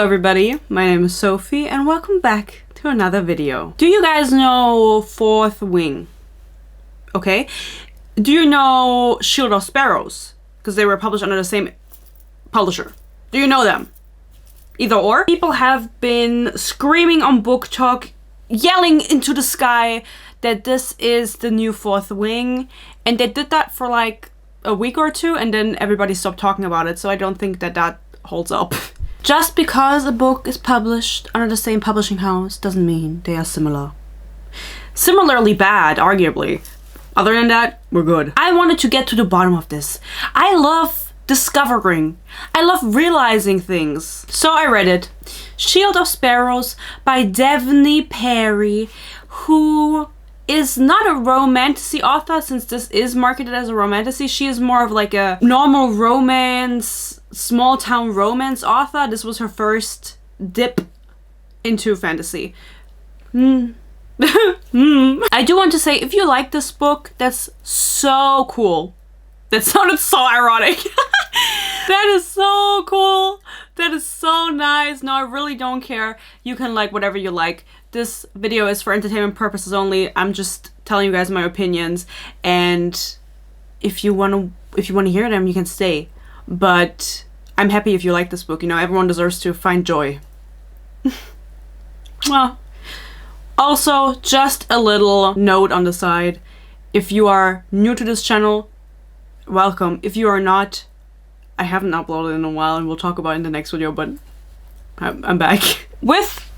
Hello everybody, my name is Sophie and welcome back to another video. Do you guys know Fourth Wing? Okay. Do you know Shield of Sparrows? Because they were published under the same publisher. Do you know them? Either or. People have been screaming on Booktok, yelling into the sky that this is the new Fourth Wing, and they did that for like a week or two and then everybody stopped talking about it, so I don't think that that holds up. Just because a book is published under the same publishing house doesn't mean they are similar. Similarly bad, arguably. Other than that, we're good. I wanted to get to the bottom of this. I love discovering. I love realizing things. So I read it. Shield of Sparrows by Devney Perry, who is not a romantasy author, since this is marketed as a romantasy. She is more of like a normal romance, small town romance author. This was her first dip into fantasy. I do want to say, if you like this book, that's so cool. That sounded so ironic. That is so cool. That is so nice. No, I really don't care. You can like whatever you like. This video is for entertainment purposes only. I'm just telling you guys my opinions, and if you want to hear them, you can stay. But I'm happy if you like this book. You know, everyone deserves to find joy. Well, also, just a little note on the side. If you are new to this channel, welcome. If you are not, I haven't uploaded in a while and we'll talk about it in the next video, but I'm back. With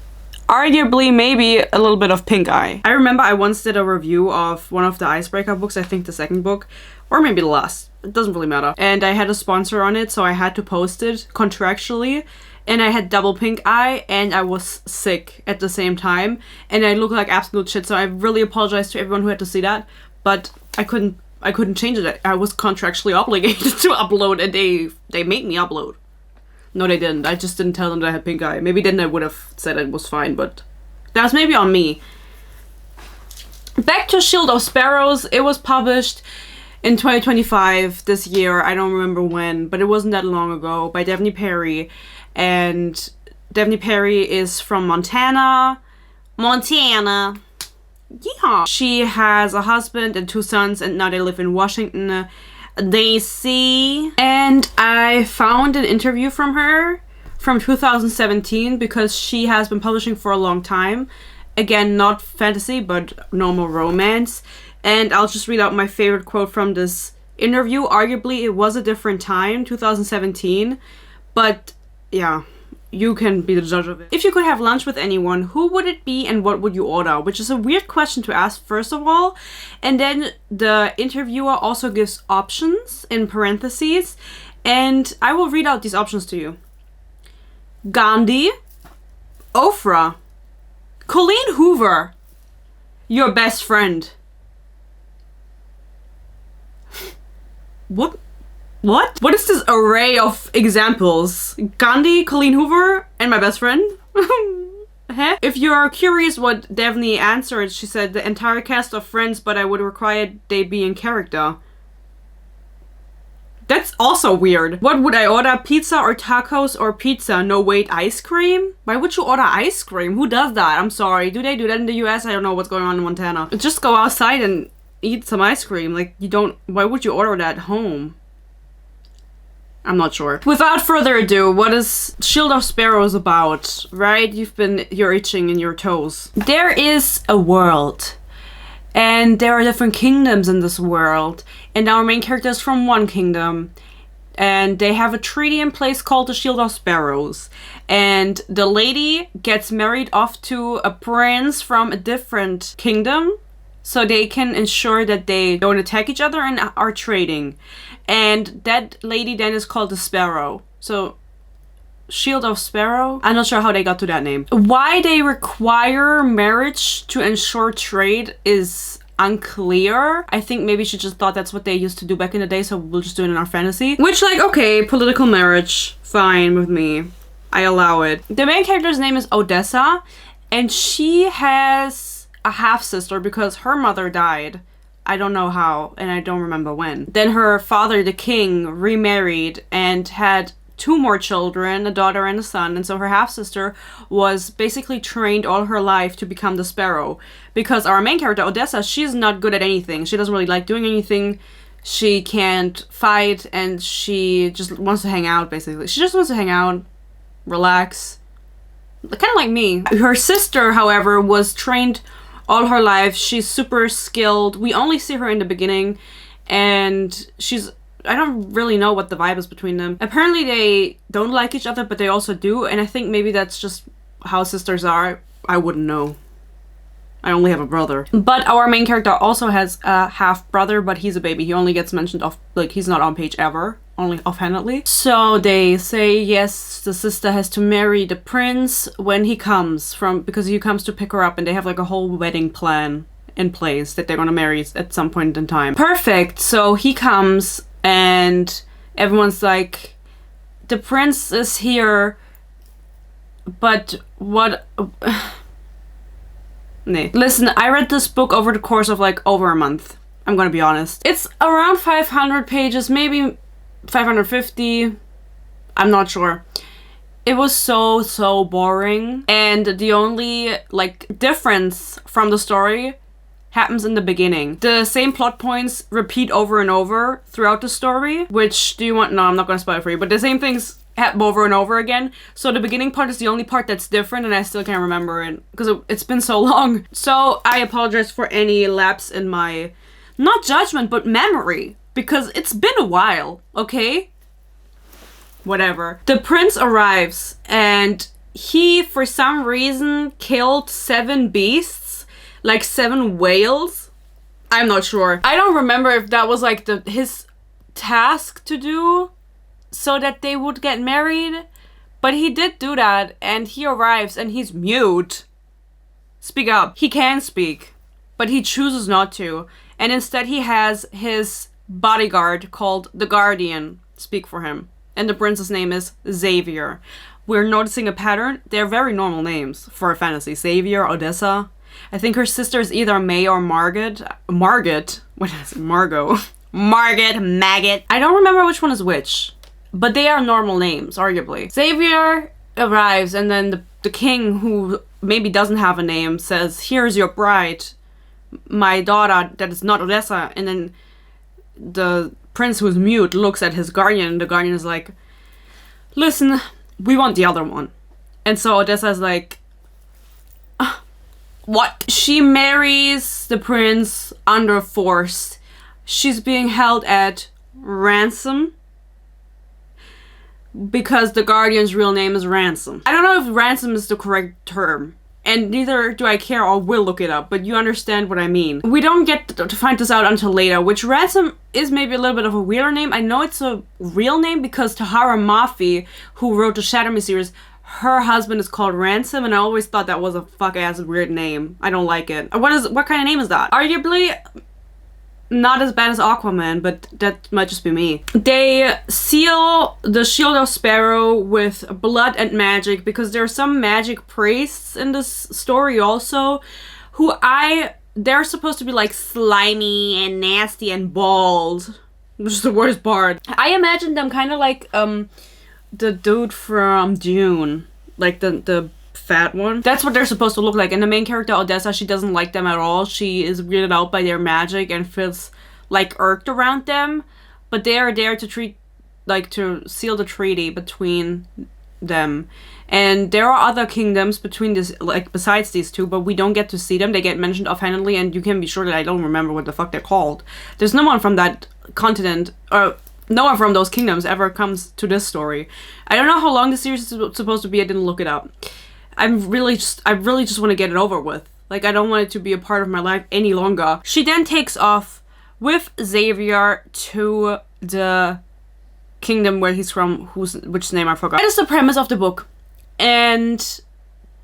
arguably maybe a little bit of pink eye. I remember I once did a review of one of the Icebreaker books, I think the second book, or maybe the last. It doesn't really matter. And I had a sponsor on it, so I had to post it contractually. And I had double pink eye and I was sick at the same time. And I looked like absolute shit, so I really apologize to everyone who had to see that. But I couldn't change it. I was contractually obligated to upload, and they made me upload. No, they didn't. I just didn't tell them that I had pink eye. Maybe then I would have said it was fine, but that was maybe on me. Back to Shield of Sparrows. It was published in 2025, this year. I don't remember when, but it wasn't that long ago, by Devney Perry. And Devney Perry is from Montana. Montana. Yeah. She has a husband and 2 sons, and now they live in Washington, D.C. And I found an interview from her from 2017 because she has been publishing for a long time. Again, not fantasy, but normal romance. And I'll just read out my favorite quote from this interview. Arguably, it was a different time, 2017, but yeah, you can be the judge of it. If you could have lunch with anyone, who would it be and what would you order? Which is a weird question to ask, first of all. And then the interviewer also gives options in parentheses. And I will read out these options to you. Gandhi, Oprah, Colleen Hoover, your best friend. What? What is this array of examples? Gandhi, Colleen Hoover, and my best friend? Huh? If you're curious what Devney answered, she said the entire cast of Friends, but I would require they be in character. That's also weird. What would I order? Pizza or tacos or pizza? No, wait, ice cream? Why would you order ice cream? Who does that? I'm sorry. Do they do that in the US? I don't know what's going on in Montana. Just go outside and eat some ice cream. Like, you don't... Why would you order that at home? I'm not sure. Without further ado, what is Shield of Sparrows about, right? You're itching in your toes. There is a world, and there are different kingdoms in this world, and our main character is from one kingdom, and they have a treaty in place called the Shield of Sparrows, and the lady gets married off to a prince from a different kingdom, so they can ensure that they don't attack each other and are trading. And that lady then is called the Sparrow. So, Shield of Sparrow? I'm not sure how they got to that name. Why they require marriage to ensure trade is unclear. I think maybe she just thought that's what they used to do back in the day, so we'll just do it in our fantasy. Which, like, okay, political marriage, fine with me. I allow it. The main character's name is Odessa, and she has a half-sister because her mother died. I don't know how, and I don't remember when. Then her father, the king, remarried and had 2 more children, a daughter and a son, and so her half-sister was basically trained all her life to become the Sparrow. Because our main character, Odessas, she's not good at anything. She doesn't really like doing anything. She can't fight, and she just wants to hang out, basically. She just wants to hang out, relax. Kind of like me. Her sister, however, was trained all her life. She's super skilled. We only see her in the beginning, and I don't really know what the vibe is between them. Apparently they don't like each other, but they also do, and I think maybe that's just how sisters are. I wouldn't know. I only have a brother. But our main character also has a half-brother, but he's a baby. He only gets mentioned off, like, he's not on page ever. Only offhandedly. So they say, yes, the sister has to marry the prince when he comes because he comes to pick her up, and they have like a whole wedding plan in place that they're gonna marry at some point in time. Perfect. So he comes, and everyone's like, the prince is here, but what? Nah. Listen, I read this book over the course of like over a month. I'm gonna be honest. It's around 500 pages, maybe 550. I'm not sure. It was so boring, and the only like difference from the story happens in the beginning. The same plot points repeat over and over throughout the story, which no, I'm not gonna spoil it for you, but the same things happen over and over again. So the beginning part is the only part that's different, and I still can't remember it because it's been so long. So I apologize for any lapse in my, not judgment, but memory, because it's been a while, okay? Whatever. The prince arrives, and he, for some reason, killed 7 beasts, like 7 whales. I'm not sure. I don't remember if that was like his task to do so that they would get married, but he did do that, and he arrives and he's mute. Speak up. He can speak, but he chooses not to, and instead he has his bodyguard called the Guardian speak for him, and the prince's name is Xavier. We're noticing a pattern. They're very normal names for a fantasy. Xavier, Odessa. I think her sister is either May or Margot. What is it? Margot. Margot, Maggot. I don't remember which one is which, but they are normal names, arguably. Xavier arrives, and then the king, who maybe doesn't have a name, says, "Here's your bride, my daughter that is not Odessa," and then the prince, who's mute, looks at his guardian, and the guardian is like, "Listen, we want the other one." And so Odessa is like, what? She marries the prince under force. She's being held at ransom because the guardian's real name is Ransom. I don't know if ransom is the correct term, and neither do I care or will look it up, but you understand what I mean. We don't get to find this out until later, which Ransom is maybe a little bit of a weirder name. I know it's a real name because Tahara Mafi, who wrote the Shadow Me series, her husband is called Ransom, and I always thought that was a fuck-ass weird name. I don't like it. What kind of name is that? Arguably not as bad as Aquaman, but that might just be me. They seal the Shield of Sparrow with blood and magic because there are some magic priests in this story also who they're supposed to be like slimy and nasty and bald, which is the worst part. I imagine them kind of like the dude from Dune, like the fat one. That's what they're supposed to look like. And the main character, Odessa, she doesn't like them at all. She is weirded out by their magic and feels like irked around them. But they are there to seal the treaty between them. And there are other kingdoms between this, like, besides these two, but we don't get to see them. They get mentioned offhandedly, and you can be sure that I don't remember what the fuck they're called. There's no one from that continent, or no one from those kingdoms ever comes to this story. I don't know how long the series is supposed to be. I didn't look it up. I really just want to get it over with. Like, I don't want it to be a part of my life any longer. She then takes off with Xavier to the kingdom where he's from, which name I forgot. That is the premise of the book. And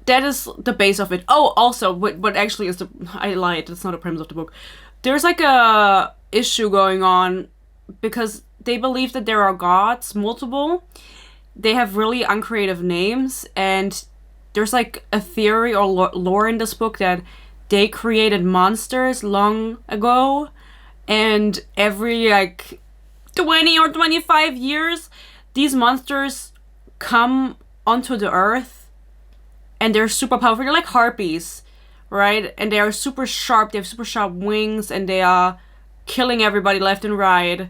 that is the base of it. Oh, also, what actually is I lied, it's not a premise of the book. There's like a issue going on because they believe that there are gods, multiple. They have really uncreative names, and there's like a theory or lore in this book that they created monsters long ago, and every like 20 or 25 years these monsters come onto the earth and they're super powerful. They're like harpies, right? And they are super sharp. They have super sharp wings and they are killing everybody left and right.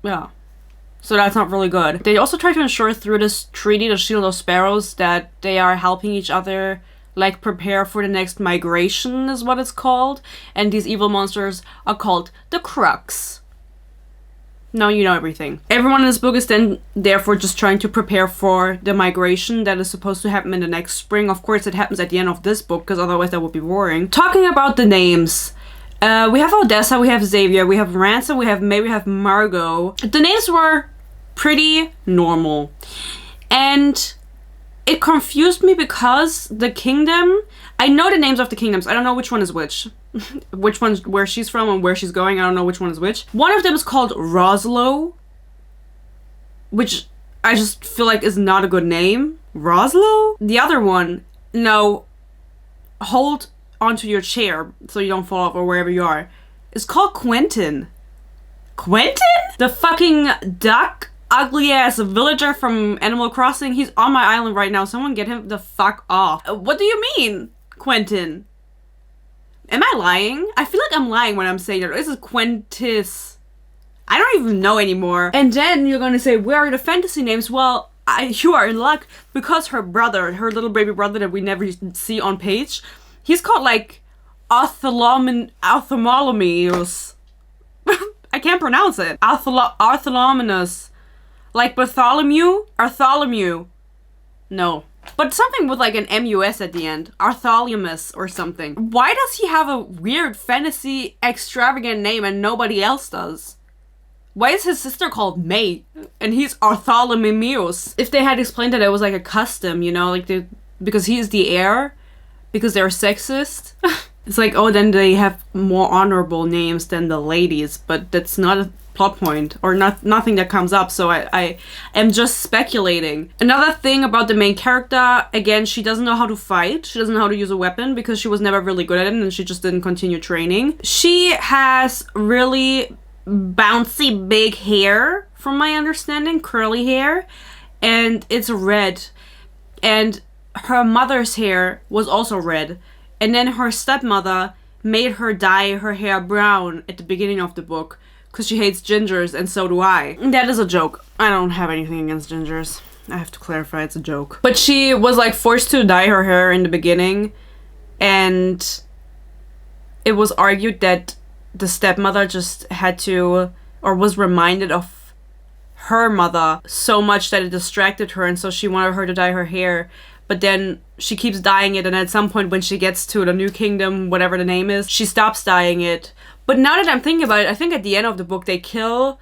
Yeah. So that's not really good. They also try to ensure through this treaty, the Shield of Sparrows, that they are helping each other, like, prepare for the next migration is what it's called. And these evil monsters are called the Crux. Now you know everything. Everyone in this book is then therefore just trying to prepare for the migration that is supposed to happen in the next spring. Of course, it happens at the end of this book, because otherwise that would be boring. Talking about the names. We have Odessa, we have Xavier, we have Ramsay, we have May, we have Margot. The names were pretty normal. And it confused me because the kingdom... I know the names of the kingdoms. I don't know which one is which. Which one's where she's from and where she's going. I don't know which one is which. One of them is called Roslo, which I just feel like is not a good name. Roslo? The other one, no, hold onto your chair so you don't fall off or wherever you are. It's called Quentin. Quentin? The fucking duck, ugly ass villager from Animal Crossing. He's on my island right now. Someone get him the fuck off. What do you mean, Quentin? Am I lying? I feel like I'm lying when I'm saying it. This is Quentis. I don't even know anymore. And then you're gonna say, where are the fantasy names? Well, you are in luck, because her brother, her little baby brother that we never see on page, he's called like Artholomeus. I can't pronounce it. Artholomeus. Like Bartholomew? Artholomew. No. But something with like an M-U-S at the end. Artholomeus or something. Why does he have a weird fantasy extravagant name and nobody else does? Why is his sister called May and he's Artholomeus? If they had explained that it was like a custom, you know, like because he's the heir, because they're sexist. It's like, oh, then they have more honorable names than the ladies, but that's not a plot point or nothing that comes up, so I am just speculating. Another thing about the main character, again, she doesn't know how to fight. She doesn't know how to use a weapon because she was never really good at it and she just didn't continue training. She has really bouncy big hair, from my understanding, curly hair, and it's red. And her mother's hair was also red. And then her stepmother made her dye her hair brown at the beginning of the book because she hates gingers, and so do I. That is a joke. I don't have anything against gingers. I have to clarify, it's a joke. But she was like forced to dye her hair in the beginning, and it was argued that the stepmother just had to, or was reminded of her mother so much that it distracted her, and so she wanted her to dye her hair. But then she keeps dyeing it, and at some point when she gets to the new kingdom, whatever the name is, she stops dyeing it. But now that I'm thinking about it, I think at the end of the book they kill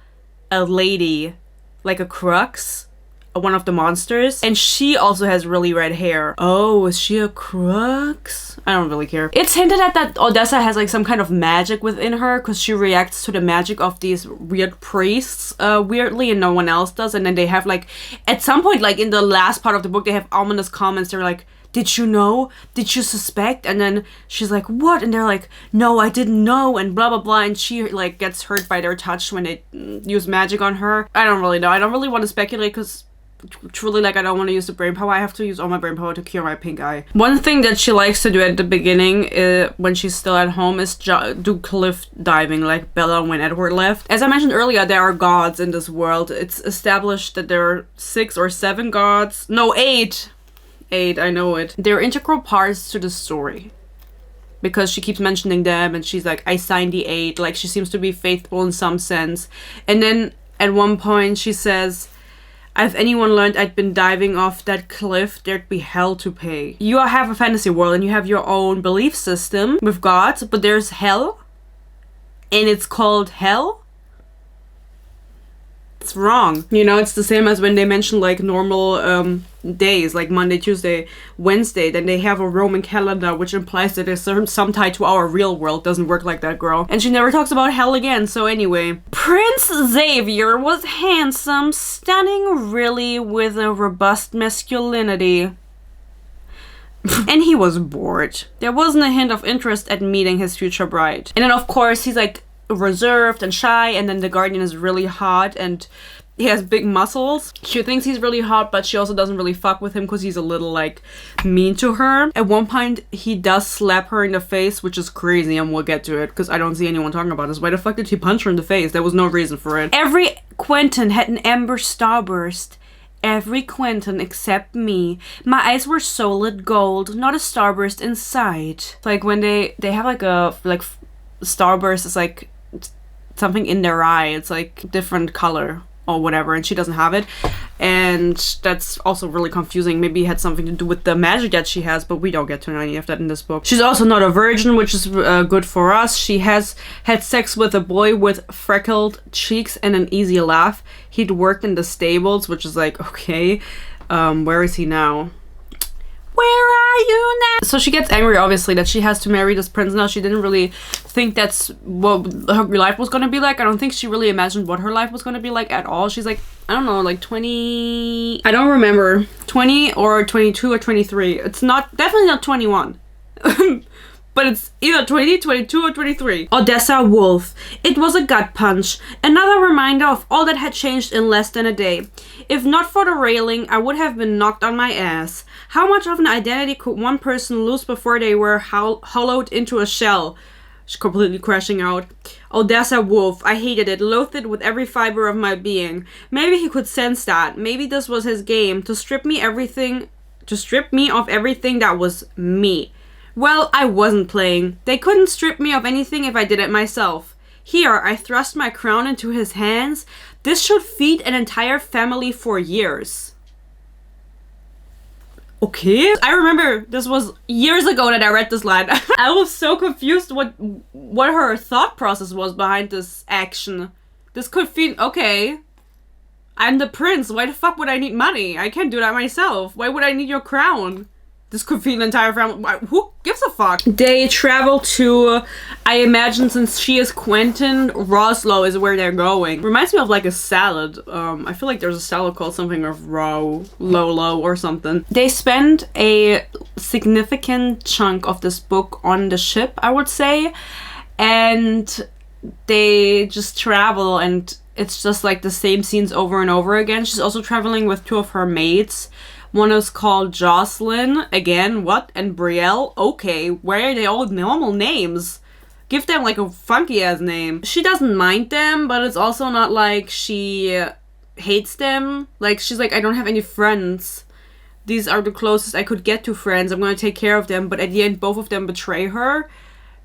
a lady, like a crux, one of the monsters, and she also has really red hair. Oh, is she a crux? I don't really care. It's hinted at that Odessa has like some kind of magic within her because she reacts to the magic of these weird priests weirdly, and no one else does. And then they have like, at some point, like in the last part of the book, they have ominous comments. They're like, did you know? Did you suspect? And then she's like, what? And they're like, no, I didn't know, and blah, blah, blah. And she like gets hurt by their touch when they use magic on her. I don't really know. I don't really want to speculate because truly, like, I don't want to use the brain power. I have to use all my brain power to cure my pink eye. One thing that she likes to do at the beginning when she's still at home is do cliff diving like Bella when Edward left. As I mentioned earlier, there are gods in this world. It's established that there are 6 or 7 gods. No, 8. 8, I know it. They're integral parts to the story because she keeps mentioning them and she's like, I signed the 8. Like, she seems to be faithful in some sense. And then at one point she says, if anyone learned I'd been diving off that cliff, there'd be hell to pay. You have a fantasy world and you have your own belief system with gods, but there's hell and it's called hell? It's wrong. You know, it's the same as when they mention like normal days, like Monday, Tuesday, Wednesday, then they have a Roman calendar, which implies that there's some tie to our real world. Doesn't work like that, girl. And she never talks about hell again, so anyway. Prince Xavier was handsome, stunning, really, with a robust masculinity. And he was bored. There wasn't a hint of interest at meeting his future bride. And then of course he's like reserved and shy, and then the Guardian is really hot, and He has big muscles. She thinks he's really hot, but she also doesn't really fuck with him because he's a little, like, mean to her. At one point, he does slap her in the face, which is crazy, and we'll get to it because I don't see anyone talking about this. Why the fuck did he punch her in the face? There was no reason for it. Every Quentin had an amber starburst. Every Quentin except me. My eyes were solid gold, not a starburst inside. Like, when they have, like, a, like, starburst is, like, something in their eye. It's, like, different color or whatever, and she doesn't have it, and that's also really confusing. Maybe it had something to do with the magic that she has, but we don't get to know any of that in this book. She's also not a virgin, which is good for us. She has had sex with a boy with freckled cheeks and an easy laugh. He'd worked in the stables, which is like, okay, where is he now? Where are you now? So she gets angry, obviously, that she has to marry this prince now. She didn't really think that's what her life was gonna be like. I don't think she really imagined what her life was gonna be like at all. She's like, I don't know, like 20... I don't remember. 20 or 22 or 23. It's not, definitely not 21. But it's either 20, 22, or 23. Odessa Wolf. It was a gut punch. Another reminder of all that had changed in less than a day. If not for the railing, I would have been knocked on my ass. How much of an identity could one person lose before they were hollowed into a shell? She's completely crashing out. Odessa Wolf. I hated it, loathed it with every fiber of my being. Maybe he could sense that. Maybe this was his game, to strip me of everything that was me. Well, I wasn't playing. They couldn't strip me of anything if I did it myself. Here, I thrust my crown into his hands. This should feed an entire family for years. Okay. I remember this was years ago that I read this line. I was so confused what her thought process was behind this action. This could feed... Okay. I'm the prince. Why the fuck would I need money? I can't do that myself. Why would I need your crown? This could feed an entire family. Who gives a fuck? They travel to, I imagine, since she is Quentin, Roslo is where they're going. Reminds me of like a salad. I feel like there's a salad called something of Lolo or something. They spend a significant chunk of this book on the ship, I would say. And they just travel, and it's just like the same scenes over and over again. She's also traveling with two of her maids. One is called Jocelyn, again, what? And Brielle, okay, where are they all normal names? Give them like a funky ass name. She doesn't mind them, but it's also not like she hates them. Like, she's like, I don't have any friends. These are the closest I could get to friends. I'm gonna take care of them, but at the end, both of them betray her.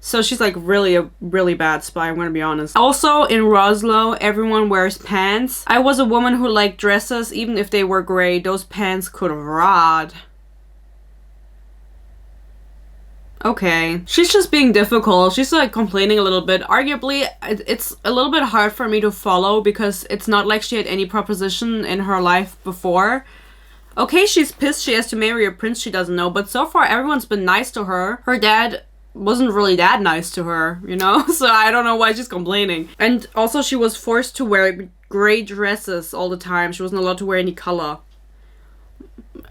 So she's like really a really bad spy, I'm gonna be honest. Also, in Roslo, everyone wears pants. I was a woman who liked dresses, even if they were gray. Those pants could rot. Okay. She's just being difficult. She's like complaining a little bit. Arguably, it's a little bit hard for me to follow because it's not like she had any proposition in her life before. Okay, she's pissed she has to marry a prince she doesn't know, but so far everyone's been nice to her. Her dad wasn't really that nice to her, you know? So I don't know why she's complaining. And also she was forced to wear gray dresses all the time. She wasn't allowed to wear any color.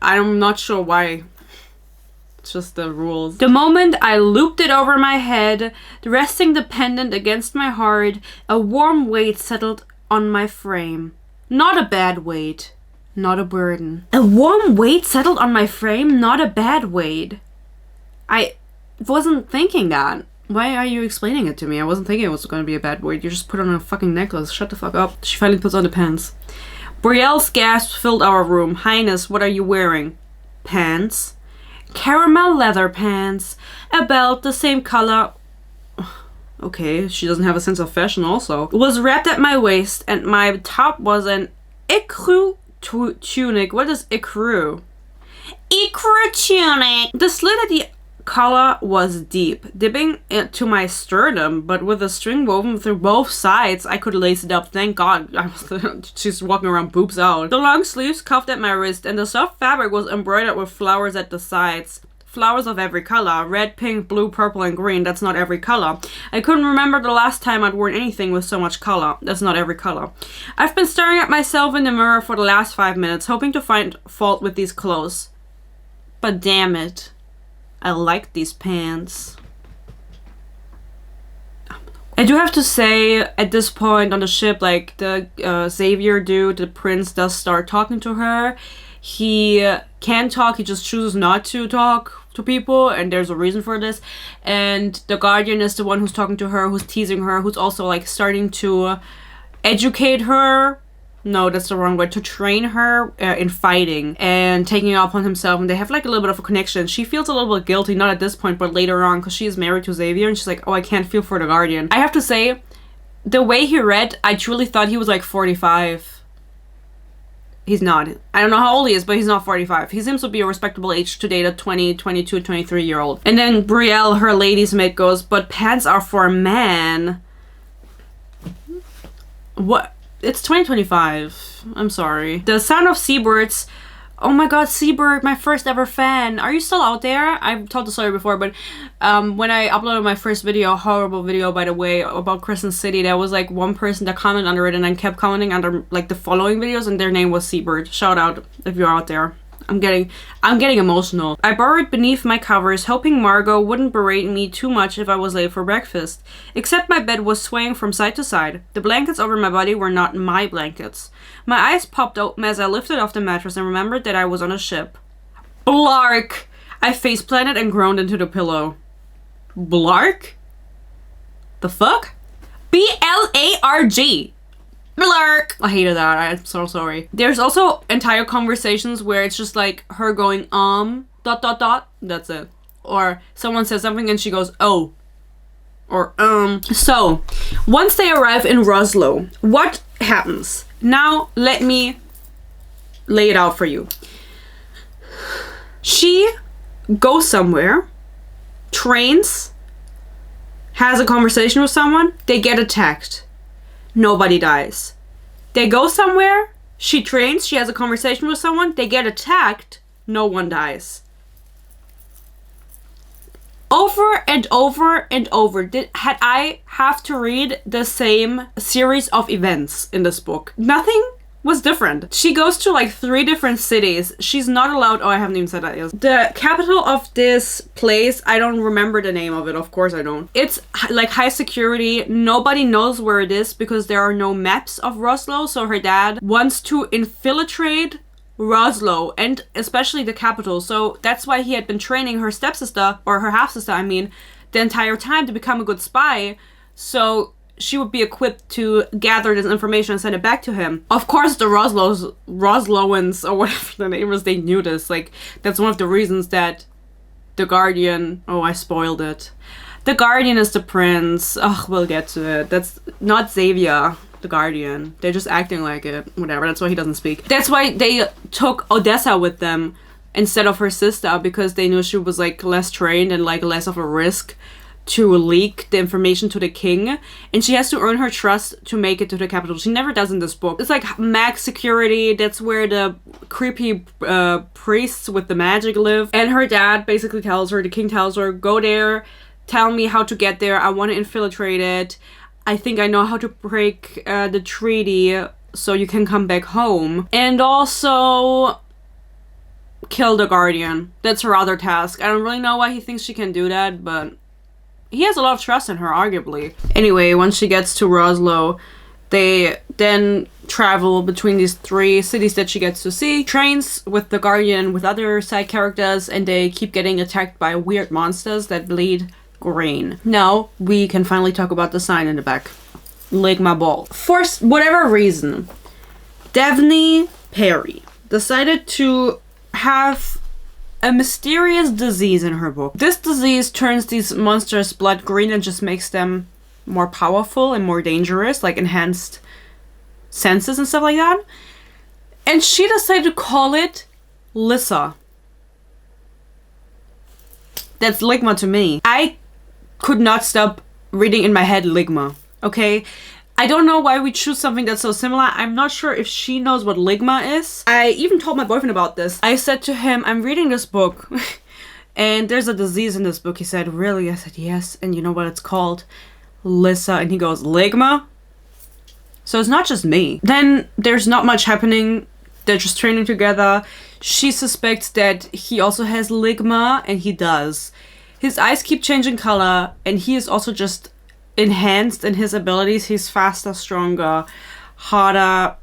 I'm not sure why. It's just the rules. The moment I looped it over my head, resting the pendant against my heart, a warm weight settled on my frame. Not a bad weight. Not a burden. A warm weight settled on my frame, not a bad weight. I wasn't thinking that. Why are you explaining it to me? I wasn't thinking it was going to be a bad word. You just put on a fucking necklace. Shut the fuck up. She finally puts on the pants. Brielle's gasp filled our room. Highness, what are you wearing? Pants. Caramel leather pants. A belt the same color. Okay, she doesn't have a sense of fashion also. It was wrapped at my waist, and my top was an ecru tunic. What is ecru? Ecru tunic. The slit at the collar was deep, dipping into my sternum, but with a string woven through both sides, I could lace it up. Thank God. She's walking around boobs out. The long sleeves cuffed at my wrist, and the soft fabric was embroidered with flowers at the sides. Flowers of every color. Red, pink, blue, purple, and green. That's not every color. I couldn't remember the last time I'd worn anything with so much color. That's not every color. I've been staring at myself in the mirror for the last 5 minutes, hoping to find fault with these clothes. But damn it. I like these pants. I do have to say, at this point on the ship, like, the Xavier dude, the prince, does start talking to her. He can talk, he just chooses not to talk to people, and there's a reason for this. And the Guardian is the one who's talking to her, who's teasing her, who's also, like, starting to educate her. No, that's the wrong word. To train her in fighting and taking it upon himself. And they have like a little bit of a connection. She feels a little bit guilty, not at this point, but later on, because she is married to Xavier. And she's like, oh, I can't feel for the Guardian. I have to say, the way he read, I truly thought he was like 45. He's not. I don't know how old he is, but he's not 45. He seems to be a respectable age to date a 20, 22, 23-year-old. And then Brielle, her lady's maid, goes, but pants are for a man. What? It's 2025. I'm sorry. The sound of seabirds. Oh my god, Seabird, my first ever fan. Are you still out there? I've told the story before, but when I uploaded my first video, horrible video by the way, about Crescent City, there was like one person that commented under it and then kept commenting under like the following videos, and their name was Seabird. Shout out if you're out there. I'm getting emotional. I burrowed beneath my covers, hoping Margot wouldn't berate me too much if I was late for breakfast. Except my bed was swaying from side to side. The blankets over my body were not my blankets. My eyes popped open as I lifted off the mattress and remembered that I was on a ship. Blark! I face-planted and groaned into the pillow. Blark? The fuck? B-L-A-R-G! Blark! I hated that. I'm so sorry. There's also entire conversations where it's just like her going, dot, dot, dot. That's it. Or someone says something and she goes, oh. Or, So, once they arrive in Roslo, what happens? Now, let me lay it out for you. She goes somewhere, trains, has a conversation with someone, they get attacked. Nobody dies. They go somewhere, she trains, she has a conversation with someone, they get attacked, no one dies. Over and over and over, had I have to read the same series of events in this book. Nothing was different. She goes to like 3 different cities. She's not allowed, oh, I haven't even said that yet. The capital of this place, I don't remember the name of it, of course I don't. It's like high security. Nobody knows where it is because there are no maps of Roslo, so her dad wants to infiltrate Roslo and especially the capital. So that's why he had been training her stepsister, or her half-sister, I mean, the entire time to become a good spy. So she would be equipped to gather this information and send it back to him. Of course, the Rosloans, or whatever the name is, they knew this. Like, that's one of the reasons that the Guardian... Oh, I spoiled it. The Guardian is the prince. Ugh, we'll get to it. That's not Xavier, the Guardian. They're just acting like it. Whatever, that's why he doesn't speak. That's why they took Odessa with them instead of her sister, because they knew she was, like, less trained and, like, less of a risk to leak the information to the king, and she has to earn her trust to make it to the capital. She never does in this book. It's like max security. That's where the creepy priests with the magic live, and her dad basically tells her, the king tells her, go there, tell me how to get there, I want to infiltrate it, I think I know how to break the treaty so you can come back home, and also kill the Guardian. That's her other task. I don't really know why he thinks she can do that, but he has a lot of trust in her, arguably. Anyway, once she gets to Roslo, they then travel between these 3 cities that she gets to see. Trains with the Guardian, with other side characters, and they keep getting attacked by weird monsters that bleed green. Now, we can finally talk about the sign in the back. Ligma Ball. For whatever reason, Daphne Perry decided to have a mysterious disease in her book. This disease turns these monsters blood green and just makes them more powerful and more dangerous, like enhanced senses and stuff like that. And she decided to call it Lissa. That's Ligma to me. I could not stop reading in my head Ligma, okay? I don't know why we choose something that's so similar. I'm not sure if she knows what Ligma is. I even told my boyfriend about this. I said to him, I'm reading this book and there's a disease in this book. He said, really? I said, yes. And you know what it's called? Lissa. And he goes, Ligma? So it's not just me. Then there's not much happening. They're just training together. She suspects that he also has Ligma, and he does. His eyes keep changing color, and he is also just enhanced in his abilities. He's faster, stronger, harder.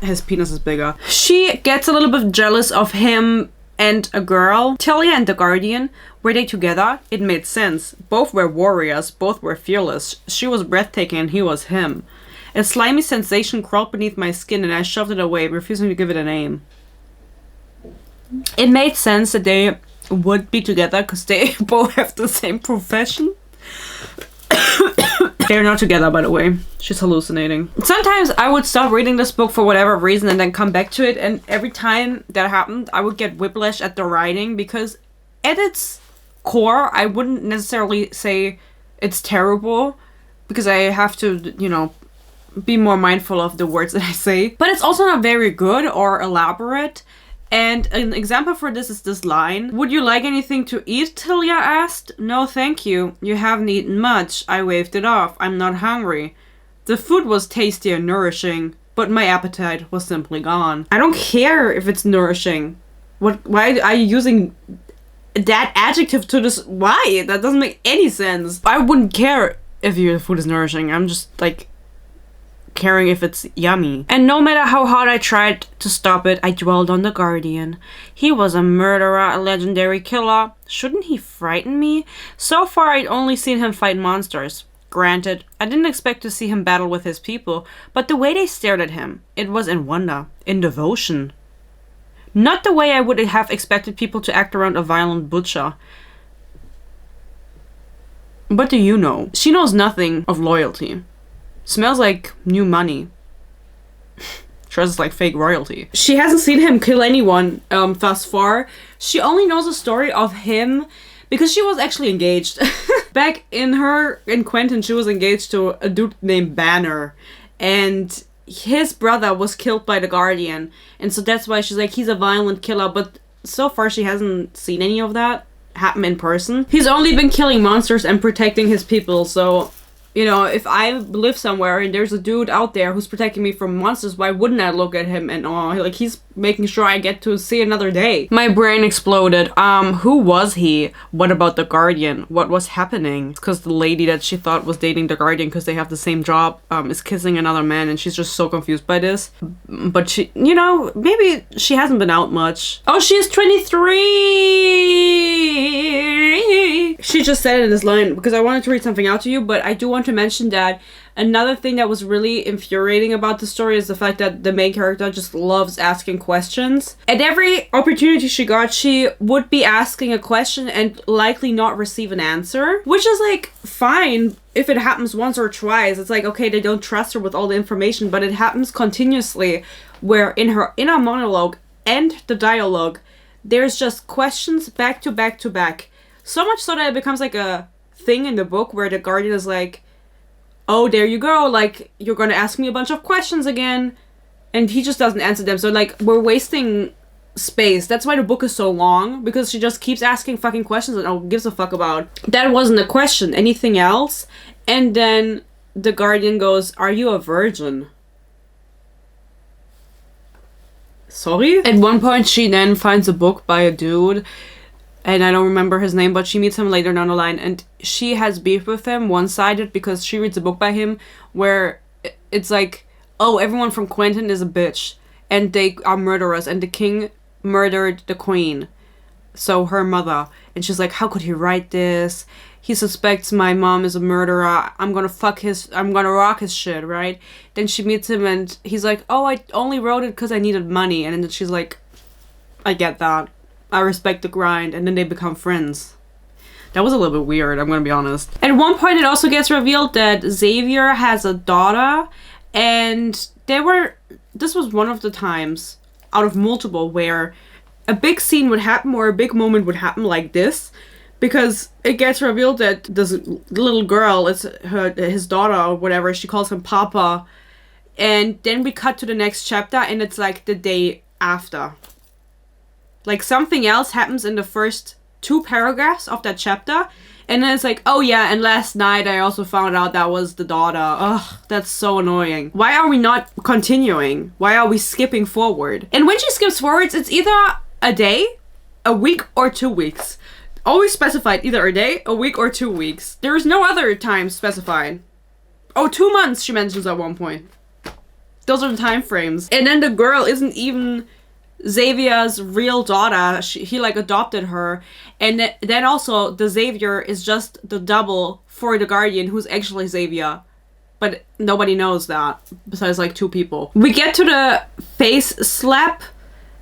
His penis is bigger. She gets a little bit jealous of him and a girl. Talia and the Guardian, were they together? It made sense. Both were warriors, both were fearless. She was breathtaking and he was him. A slimy sensation crawled beneath my skin and I shoved it away, refusing to give it a name. It made sense that they would be together because they both have the same profession. They're not together, by the way. She's hallucinating. Sometimes I would stop reading this book for whatever reason and then come back to it, and every time that happened, I would get whiplash at the writing, because at its core, I wouldn't necessarily say it's terrible, because I have to, you know, be more mindful of the words that I say. But it's also not very good or elaborate. And an example for this is this line. Would you like anything to eat? Talia asked. No, thank you. You haven't eaten much. I waved it off. I'm not hungry. The food was tasty and nourishing, but my appetite was simply gone. I don't care if it's nourishing. Why are you using that adjective to this? Why? That doesn't make any sense. I wouldn't care if your food is nourishing. I'm just like caring if it's yummy. And no matter how hard I tried to stop it, I dwelled on the Guardian. He was a murderer, a legendary killer. Shouldn't he frighten me? So far, I'd only seen him fight monsters. Granted, I didn't expect to see him battle with his people, but the way they stared at him, it was in wonder, in devotion. Not the way I would have expected people to act around a violent butcher. What do you know? She knows nothing of loyalty. Smells like new money. Dresses like fake royalty. She hasn't seen him kill anyone thus far. She only knows the story of him because she was actually engaged. Back in Quentin, she was engaged to a dude named Banner. And his brother was killed by the Guardian. And so that's why she's like, he's a violent killer. But so far she hasn't seen any of that happen in person. He's only been killing monsters and protecting his people, so you know, if I live somewhere and there's a dude out there who's protecting me from monsters, why wouldn't I look at him and, oh, like, he's making sure I get to see another day. My brain exploded. Who was he? What about the Guardian? What was happening? Because the lady that she thought was dating the Guardian because they have the same job, is kissing another man, and she's just so confused by this. But she, you know, maybe she hasn't been out much. Oh, she's 23! She just said it in this line because I wanted to read something out to you, but I do want to mention that another thing that was really infuriating about the story is the fact that the main character just loves asking questions. At every opportunity she got, she would be asking a question and likely not receive an answer, which is like fine if it happens once or twice. It's like, okay, they don't trust her with all the information, but it happens continuously where in her inner monologue and the dialogue, there's just questions back to back to back. So much so that it becomes like a thing in the book where the Guardian is like, oh, there you go, like, you're gonna ask me a bunch of questions again, and he just doesn't answer them. So, like, we're wasting space. That's why the book is so long, because she just keeps asking fucking questions and who gives a fuck about. That wasn't a question. Anything else? And then the Guardian goes, are you a virgin? Sorry? At one point, she then finds a book by a dude, and I don't remember his name, but she meets him later down the line, and she has beef with him, one-sided, because she reads a book by him where it's like, oh, everyone from Quentin is a bitch, and they are murderers, and the king murdered the queen, so her mother, and she's like, how could he write this? He suspects my mom is a murderer. I'm gonna rock his shit, right? Then she meets him, and he's like, oh, I only wrote it because I needed money, and then she's like, I get that. I respect the grind, and then they become friends. That was a little bit weird, I'm gonna be honest. At one point, it also gets revealed that Xavier has a daughter, and this was one of the times, out of multiple, where a big scene would happen, or a big moment would happen like this, because it gets revealed that this little girl is his daughter, or whatever, she calls him Papa, and then we cut to the next chapter, and it's like the day after. Like, something else happens in the first 2 paragraphs of that chapter, and then it's like, oh yeah, and last night I also found out that was the daughter. Ugh, that's so annoying. Why are we not continuing? Why are we skipping forward? And when she skips forwards, it's either a day, a week, or 2 weeks. Always specified either a day, a week, or 2 weeks. There is no other time specified. Oh, 2 months, she mentions at one point. Those are the time frames. And then the girl isn't even Xavier's real daughter. He like adopted her. And then also the Xavier is just the double for the Guardian, who's actually Xavier. But nobody knows that, besides like 2 people. We get to the face slap.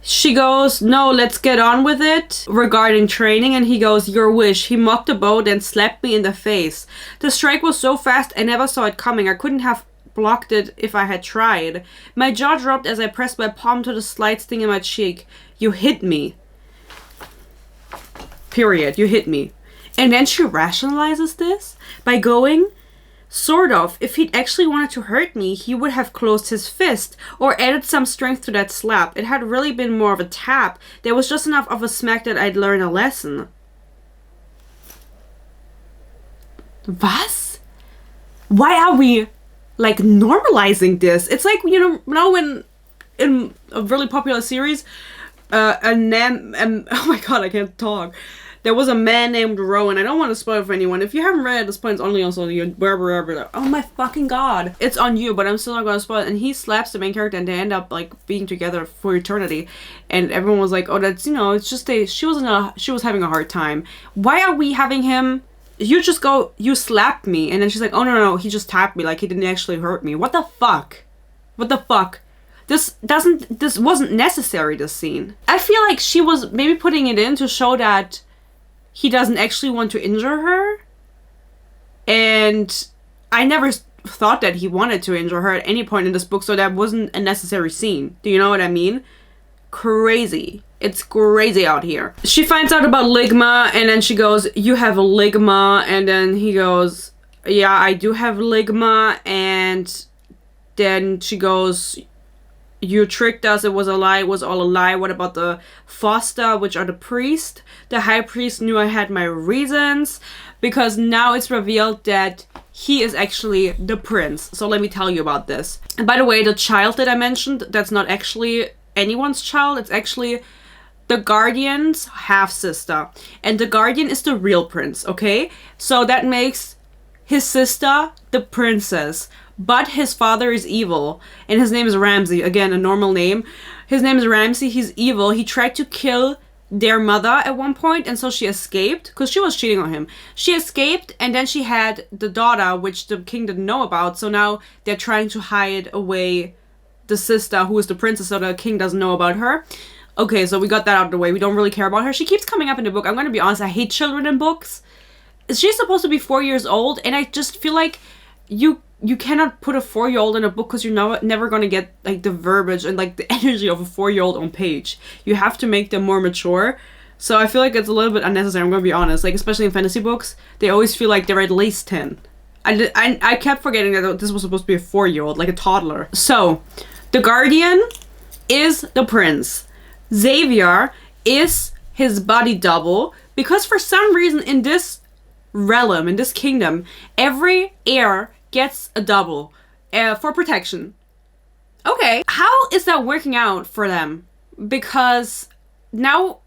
She goes, no, let's get on with it, regarding training, and he goes, your wish. He mocked the bow, then slapped me in the face. The strike was so fast, I never saw it coming. I couldn't have blocked it if I had tried. My jaw dropped as I pressed my palm to the slight sting in my cheek. You hit me. Period. You hit me. And then she rationalizes this by going, sort of, if he'd actually wanted to hurt me, he would have closed his fist or added some strength to that slap. It had really been more of a tap. There was just enough of a smack that I'd learn a lesson. Was? Why are we, like, normalizing this? It's like, you know when in a really popular series, oh my god, I can't talk. There was a man named Rowan. I don't want to spoil it for anyone. If you haven't read it, this point, it's only on you. Oh my fucking god. It's on you, but I'm still not going to spoil it. And he slaps the main character and they end up like being together for eternity. And everyone was like, oh, that's, it's just she was having a hard time. Why are we having him? You just go, you slapped me. And then she's like, oh no, he just tapped me. Like he didn't actually hurt me. What the fuck? What the fuck? This wasn't necessary, this scene. I feel like she was maybe putting it in to show that he doesn't actually want to injure her. And I never thought that he wanted to injure her at any point in this book, so that wasn't a necessary scene. Do you know what I mean? Crazy. It's crazy out here. She finds out about Ligma, and then she goes, you have a Ligma, and then he goes, yeah, I do have Ligma, and then she goes, you tricked us, it was a lie, it was all a lie. What about the foster, which are the priest? The high priest knew I had my reasons, because now it's revealed that he is actually the prince. So let me tell you about this. And by the way, the child that I mentioned, that's not actually anyone's child, it's actually the Guardian's half-sister. And the Guardian is the real prince, okay? So that makes his sister the princess. But his father is evil, and his name is Ramsay. Again, a normal name. His name is Ramsay. He's evil. He tried to kill their mother at one point, and so she escaped, because she was cheating on him. She escaped, and then she had the daughter, which the king didn't know about, so now they're trying to hide away the sister, who is the princess, so the king doesn't know about her. Okay, so we got that out of the way. We don't really care about her. She keeps coming up in the book. I'm going to be honest, I hate children in books. She's supposed to be 4 years old, and I just feel like you cannot put a 4-year-old in a book because you're never going to get like the verbiage and like the energy of a 4-year-old on page. You have to make them more mature. So I feel like it's a little bit unnecessary, I'm going to be honest. Like, especially in fantasy books, they always feel like they're at least 10. I kept forgetting that this was supposed to be a 4-year-old, like a toddler. So, the Guardian is the prince. Xavier is his body double, because for some reason in this realm, in this kingdom, every heir gets a double for protection. Okay, how is that working out for them? Because now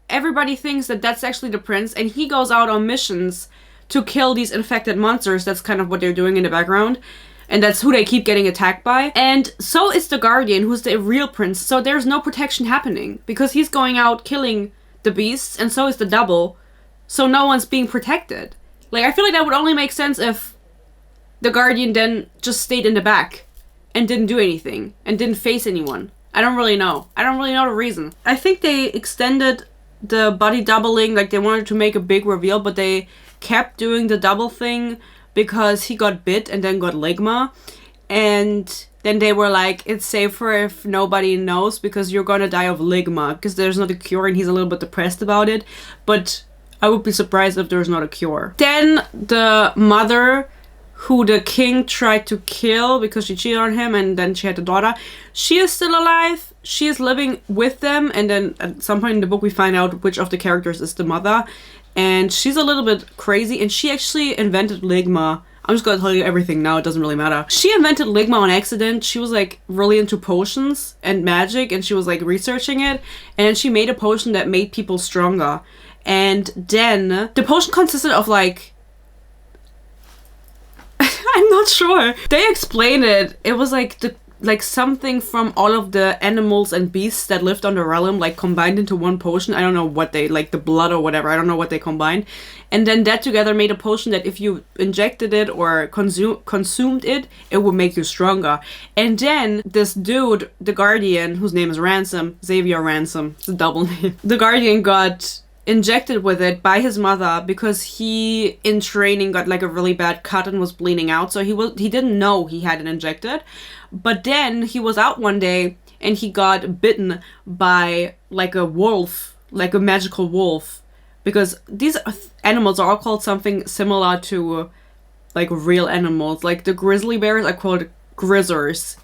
everybody thinks that that's actually the prince, and he goes out on missions to kill these infected monsters. That's kind of what they're doing in the background, and that's who they keep getting attacked by. And so is the Guardian, who's the real prince, so there's no protection happening, because he's going out killing the beasts, and so is the double, so no one's being protected. Like, I feel like that would only make sense if the Guardian then just stayed in the back and didn't do anything and didn't face anyone. I don't really know. I don't really know the reason. I think they extended the body doubling, like they wanted to make a big reveal, but they kept doing the double thing because he got bit and then got Ligma. And then they were like, it's safer if nobody knows because you're gonna die of Ligma, because there's not a cure and he's a little bit depressed about it. But I would be surprised if there's not a cure. Then the mother, who the king tried to kill because she cheated on him, and then she had a daughter, she is still alive. She is living with them, and then at some point in the book we find out which of the characters is the mother, and she's a little bit crazy, and she actually invented Ligma. I'm just gonna tell you everything now, it doesn't really matter. She invented Ligma on accident. She was like really into potions and magic, and she was like researching it, and she made a potion that made people stronger. And then the potion consisted of like, I'm not sure. They explained it. It was like something from all of the animals and beasts that lived on the realm, like combined into one potion. I don't know what they, like the blood or whatever, I don't know what they combined. And then that together made a potion that if you injected it or consumed it, it would make you stronger. And then this dude, the Guardian, whose name is Xavier Ransom, it's a double name. The Guardian got injected with it by his mother because he in training got like a really bad cut and was bleeding out, so he didn't know he had it injected. But then he was out one day and he got bitten by like a wolf, like a magical wolf, because these animals are all called something similar to like real animals. Like the grizzly bears are called grizzers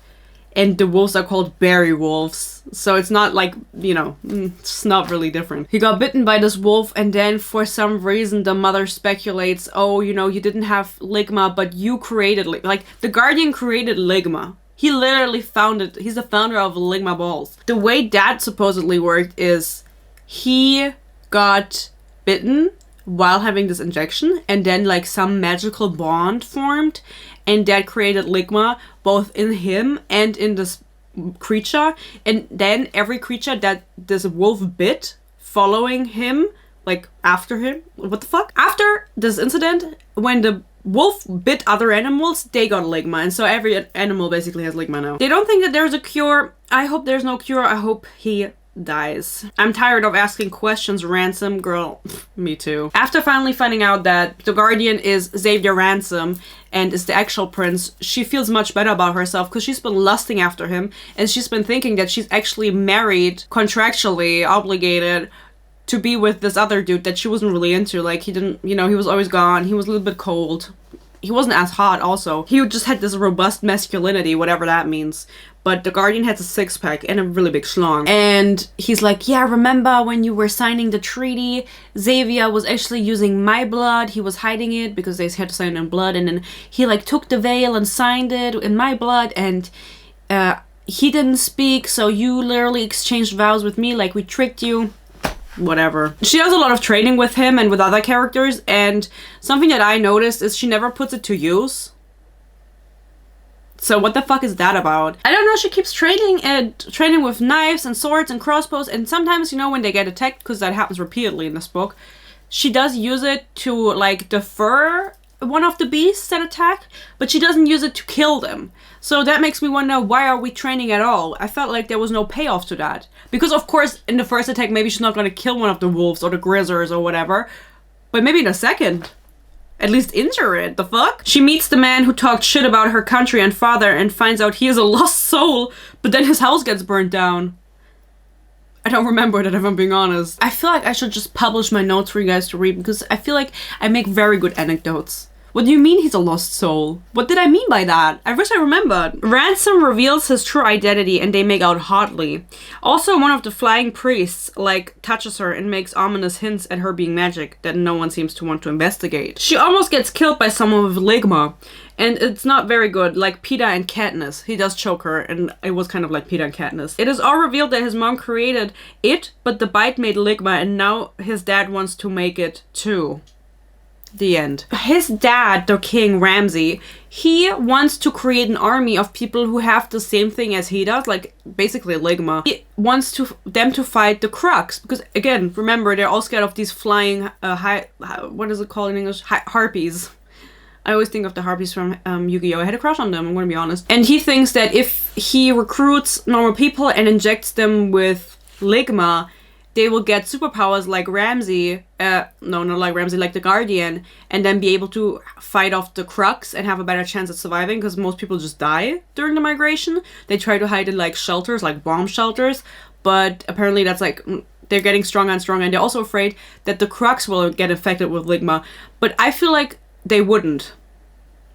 and the wolves are called berry wolves. So it's not like, you know, it's not really different. He got bitten by this wolf, and then for some reason the mother speculates, oh, you know, you didn't have Ligma, but you created, like the Guardian created Ligma. He literally founded, he's the founder of Ligma balls. The way that supposedly worked is he got bitten while having this injection, and then like some magical bond formed, and that created Ligma both in him and in this creature. And then every creature that this wolf bit following him, like after him, what the fuck? After this incident, when the wolf bit other animals, they got Ligma, and so every animal basically has Ligma now. They don't think that there's a cure. I hope there's no cure. I hope he dies. I'm tired of asking questions, Ransom girl. Me too. After finally finding out that the Guardian is Xavier Ransom and is the actual prince, she feels much better about herself because she's been lusting after him, and she's been thinking that she's actually married, contractually obligated to be with this other dude that she wasn't really into. Like, he didn't, you know, he was always gone. He was a little bit cold. He wasn't as hot also. He just had this robust masculinity, whatever that means. But the Guardian has a six-pack and a really big schlong. And he's like, yeah, remember when you were signing the treaty? Xavier was actually using my blood. He was hiding it because they had to sign it in blood. And then he like took the veil and signed it in my blood. And he didn't speak. So you literally exchanged vows with me, like we tricked you. Whatever. She does a lot of training with him and with other characters, and something that I noticed is she never puts it to use. So what the fuck is that about? I don't know, she keeps training with knives and swords and crossbows, and sometimes, you know, when they get attacked, because that happens repeatedly in this book, she does use it to like defer one of the beasts that attack, but she doesn't use it to kill them. So that makes me wonder, why are we training at all? I felt like there was no payoff to that. Because of course, in the first attack, maybe she's not going to kill one of the wolves or the grizzers or whatever, but maybe in the second, at least injure it. The fuck? She meets the man who talked shit about her country and father and finds out he is a lost soul, but then his house gets burnt down. I don't remember that, if I'm being honest. I feel like I should just publish my notes for you guys to read, because I feel like I make very good anecdotes. What do you mean he's a lost soul? What did I mean by that? I wish I remembered. Ransom reveals his true identity and they make out hotly. Also, one of the flying priests, like, touches her and makes ominous hints at her being magic that no one seems to want to investigate. She almost gets killed by someone with Ligma, and it's not very good, like Peter and Katniss. He does choke her, and it was kind of like Peter and Katniss. It is all revealed that his mom created it, but the bite made Ligma, and now his dad wants to make it too. The end. His dad, the king Ramsay, he wants to create an army of people who have the same thing as he does, like basically Ligma. He wants them to fight the Crux, because again, remember, they're all scared of these flying what is it called in English? Harpies. I always think of the harpies from Yu-Gi-Oh! I had a crush on them, I'm gonna be honest. And he thinks that if he recruits normal people and injects them with Ligma, they will get superpowers like Ramsay, no, not like Ramsay, like the Guardian, and then be able to fight off the Crux and have a better chance at surviving, because most people just die during the migration. They try to hide in like shelters, like bomb shelters, but apparently that's like, they're getting stronger and stronger, and they're also afraid that the Crux will get infected with Ligma, but I feel like they wouldn't.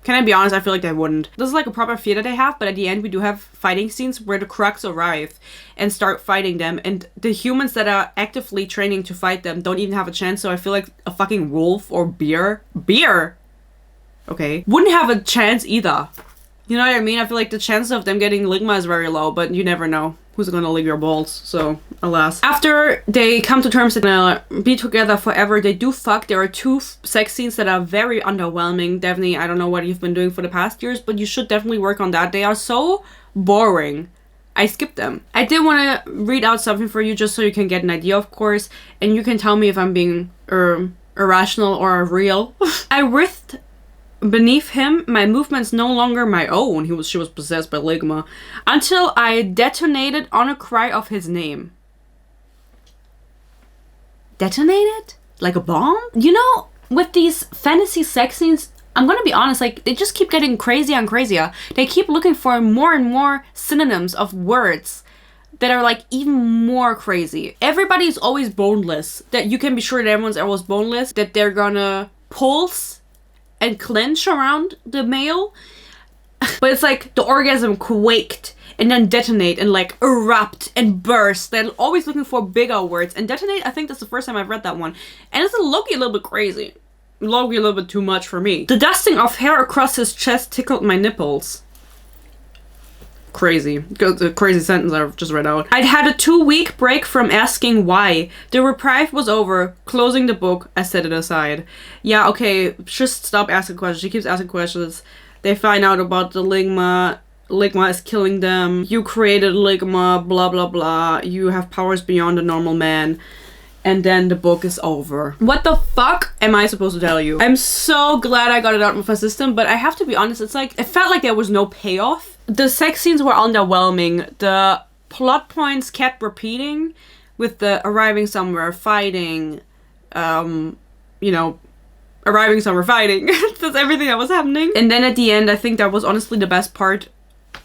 Can I be honest? I feel like they wouldn't. This is like a proper fear that they have, but at the end we do have fighting scenes where the Crux arrive and start fighting them, and the humans that are actively training to fight them don't even have a chance, so I feel like a fucking wolf or bear, okay, wouldn't have a chance either. You know what I mean? I feel like the chance of them getting Ligma is very low, but you never know. who's gonna lick your balls, so alas. After they come to terms that they're gonna be together forever, they do fuck. There are 2 sex scenes that are very underwhelming. Definitely, I don't know what you've been doing for the past years, but you should definitely work on that. They are so boring. I skipped them. I did want to read out something for you just so you can get an idea, of course, and you can tell me if I'm being irrational or real. I writhed beneath him, my movements no longer my own. She was possessed by Ligma. Until I detonated on a cry of his name. Detonated? Like a bomb? You know, with these fantasy sex scenes, I'm gonna be honest, like, they just keep getting crazier and crazier. They keep looking for more and more synonyms of words that are, like, even more crazy. Everybody's always boneless. That you can be sure that everyone's always boneless. That they're gonna pulse and clench around the male. But it's like the orgasm quaked and then detonate and like erupt and burst. They're always looking for bigger words. And detonate, I think that's the first time I've read that one. And it's a little bit crazy. Low-key a little bit too much for me. The dusting of hair across his chest tickled my nipples. Crazy. The crazy sentence I've just read out. I'd had a 2-week break from asking why. The reprieve was over. Closing the book, I set it aside. Yeah, okay, just stop asking questions. She keeps asking questions. They find out about the Ligma. Ligma is killing them. You created Ligma, blah blah blah. You have powers beyond a normal man. And then the book is over. What the fuck am I supposed to tell you? I'm so glad I got it out of my system, but I have to be honest, it's like, it felt like there was no payoff. The sex scenes were underwhelming. The plot points kept repeating with the arriving somewhere, fighting, you know, arriving somewhere, fighting. That's everything that was happening. And then at the end, I think that was honestly the best part.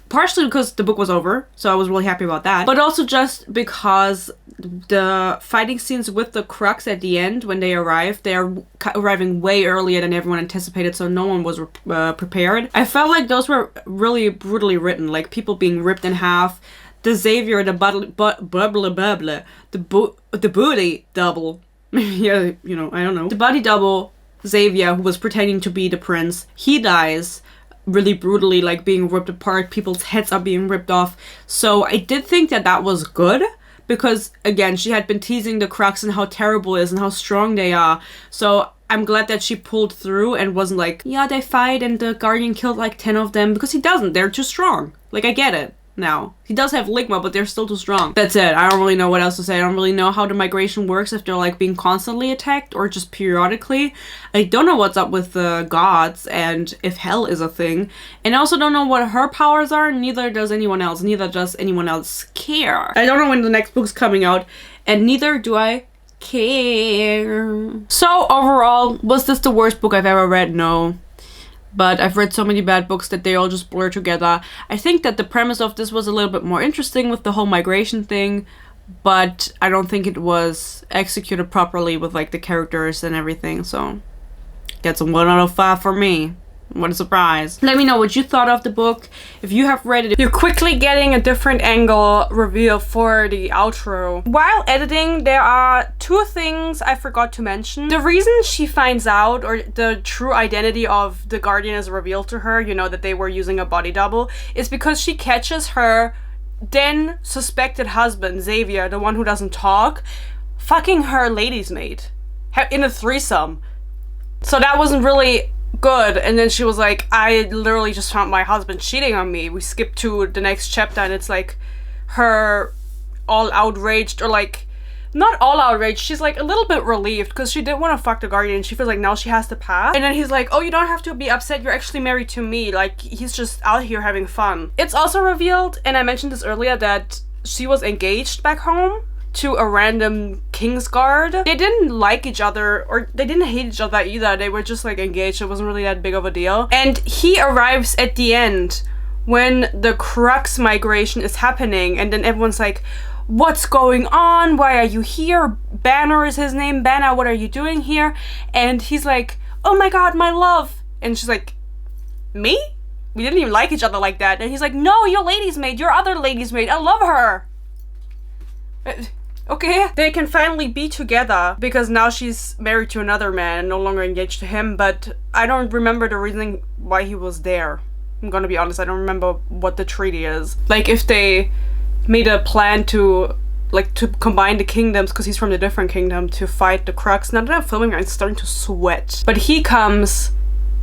Partially because the book was over, so I was really happy about that. But also just because the fighting scenes with the Crux at the end, when they arrived, they are arriving way earlier than everyone anticipated, so no one was prepared. I felt like those were really brutally written, like people being ripped in half. The Xavier, the booty double. Yeah, you know, I don't know. The body double, Xavier, who was pretending to be the prince, he dies really brutally, like being ripped apart. People's heads are being ripped off. So I did think that that was good, because again, she had been teasing the Crux and how terrible it is and how strong they are. So I'm glad that she pulled through and wasn't like, yeah, they fight and the Guardian killed like 10 of them, because he doesn't. They're too strong. Like, I get it now. He does have Ligma, but they're still too strong. That's it. I don't really know what else to say. I don't really know how the migration works, if they're like being constantly attacked or just periodically. I don't know what's up with the gods and if hell is a thing. And I also don't know what her powers are. Neither does anyone else. Neither does anyone else care. I don't know when the next book's coming out, and neither do I care. So overall, was this the worst book I've ever read? No. But I've read so many bad books that they all just blur together. I think that the premise of this was a little bit more interesting with the whole migration thing, but I don't think it was executed properly with like the characters and everything, so gets a 1 out of 5 for me. What a surprise. Let me know what you thought of the book. If you have read it, you're quickly getting a different angle reveal for the outro. While editing, there are 2 things I forgot to mention. The reason she finds out, or the true identity of the Guardian is revealed to her, you know, that they were using a body double, is because she catches her then suspected husband, Xavier, the one who doesn't talk, fucking her lady's maid in a threesome. So that wasn't really good. And then she was like, I literally just found my husband cheating on me. We skip to the next chapter and it's like her all outraged, or like not all outraged, she's like a little bit relieved because she didn't want to fuck the Guardian. She feels like now she has to pass. And then he's like, oh, you don't have to be upset, you're actually married to me. Like, he's just out here having fun. It's also revealed, and I mentioned this earlier, that she was engaged back home to a random Kingsguard. They didn't like each other, or they didn't hate each other either. They were just like engaged. It wasn't really that big of a deal. And he arrives at the end when the Crux migration is happening, and then everyone's like, what's going on? Why are you here? Banner is his name. Banner, what are you doing here? And he's like, oh my god, my love. And she's like, me? We didn't even like each other like that. And he's like, no, your lady's maid, your other lady's maid. I love her. Okay, they can finally be together because now she's married to another man, no longer engaged to him, but I don't remember the reasoning why he was there. I'm gonna be honest, I don't remember what the treaty is. Like, if they made a plan to combine the kingdoms, because he's from the different kingdom, to fight the Crux. Now that I'm filming, I'm starting to sweat. But he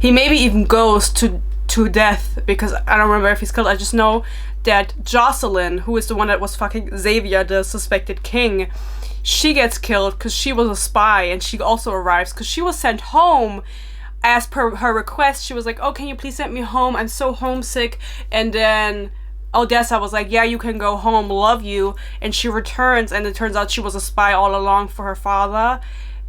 maybe even goes to death, because I don't remember if he's killed. I just know that Jocelyn, who is the one that was fucking Xavier, the suspected king, she gets killed because she was a spy, and she also arrives because she was sent home as per her request. She was like, oh, can you please send me home? I'm so homesick. And then Odessa was like, yeah, you can go home, love you. And she returns, and it turns out she was a spy all along for her father,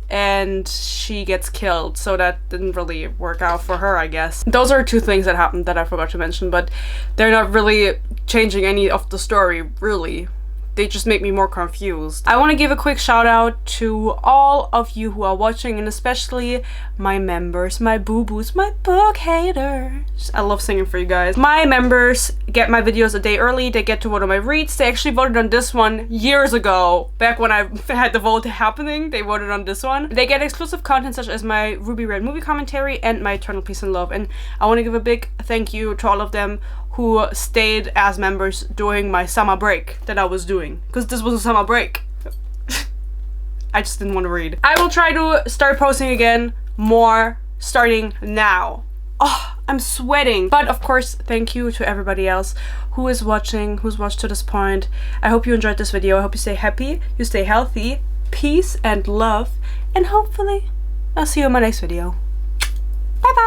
and she gets killed. So that didn't really work out for her, I guess. Those are two things that happened that I forgot to mention, but they're not really changing any of the story, really. They just make me more confused. I want to give a quick shout out to all of you who are watching, and especially my members, my boo-boos, my book haters. I love singing for you guys. My members get my videos a day early. They get to vote on my reads. They actually voted on this one years ago. Back when I had the vote happening, they voted on this one. They get exclusive content such as my Ruby Red movie commentary and my Eternal Peace and Love. And I want to give a big thank you to all of them who stayed as members during my summer break that I was doing, because this was a summer break. I just didn't want to read. I will try to start posting again more starting now. Oh, I'm sweating. But of course, thank you to everybody else who is watching, who's watched to this point. I hope you enjoyed this video. I hope you stay happy, you stay healthy, peace and love, and hopefully I'll see you in my next video. Bye bye.